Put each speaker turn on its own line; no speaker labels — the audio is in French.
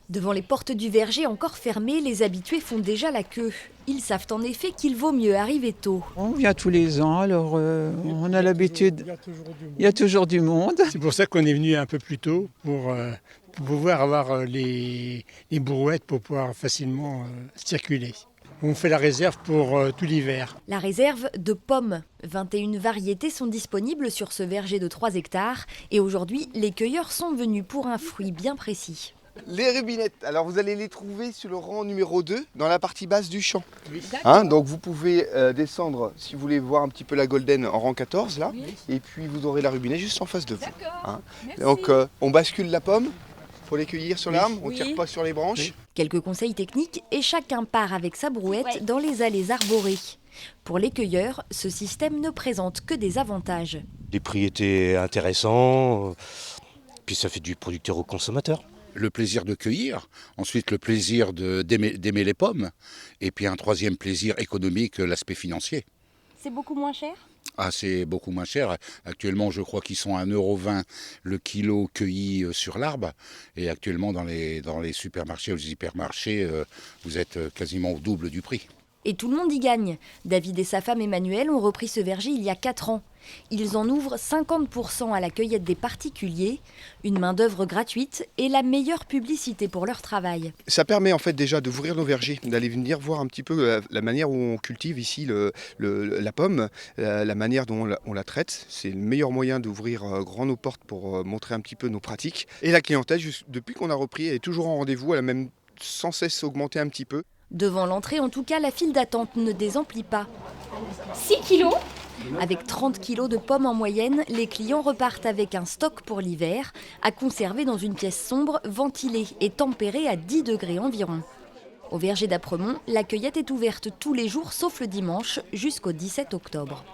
Devant les portes du verger encore fermées, les habitués font déjà la queue. Ils savent en effet qu'il vaut mieux arriver tôt.
On vient tous les ans, alors on a l'habitude. Il y a toujours du monde.
C'est pour ça qu'on est venu un peu plus tôt pour pouvoir avoir les brouettes pour pouvoir facilement circuler. On fait la réserve pour tout l'hiver.
La réserve de pommes. 21 variétés sont disponibles sur ce verger de 3 hectares. Et aujourd'hui, les cueilleurs sont venus pour un fruit bien précis.
Les rubinettes, alors vous allez les trouver sur le rang numéro 2 dans la partie basse du champ.
Oui.
Donc vous pouvez descendre si vous voulez voir un petit peu la golden en rang 14 là. Oui. Et puis vous aurez la rubinette juste en face de vous. Donc on bascule la pomme pour les cueillir sur l'arbre, on ne tire pas sur les branches.
Oui. Quelques conseils techniques et chacun part avec sa brouette dans les allées arborées. Pour les cueilleurs, ce système ne présente que des avantages.
Les prix étaient intéressants, puis ça fait du producteur au consommateur.
Le plaisir de cueillir, ensuite le plaisir d'aimer les pommes, et puis un troisième plaisir économique, l'aspect financier.
C'est beaucoup moins cher ?
Ah, c'est beaucoup moins cher. Actuellement, je crois qu'ils sont à 1,20 € le kilo cueilli sur l'arbre. Et actuellement, dans les supermarchés ou les hypermarchés, vous êtes quasiment au double du prix.
Et tout le monde y gagne. David et sa femme Emmanuelle ont repris ce verger il y a 4 ans. Ils en ouvrent 50% à la cueillette des particuliers, une main-d'œuvre gratuite et la meilleure publicité pour leur travail.
Ça permet en fait déjà d'ouvrir nos vergers, d'aller venir voir un petit peu la manière où on cultive ici la pomme, la manière dont on la traite. C'est le meilleur moyen d'ouvrir grand nos portes pour montrer un petit peu nos pratiques. Et la clientèle, depuis qu'on a repris, elle est toujours en rendez-vous, elle a même sans cesse augmenté un petit peu.
Devant l'entrée, en tout cas, la file d'attente ne désemplit pas.
6 kilos.
Avec 30 kilos de pommes en moyenne, les clients repartent avec un stock pour l'hiver, à conserver dans une pièce sombre, ventilée et tempérée à 10 degrés environ. Au verger d'Apremont, la cueillette est ouverte tous les jours sauf le dimanche jusqu'au 17 octobre.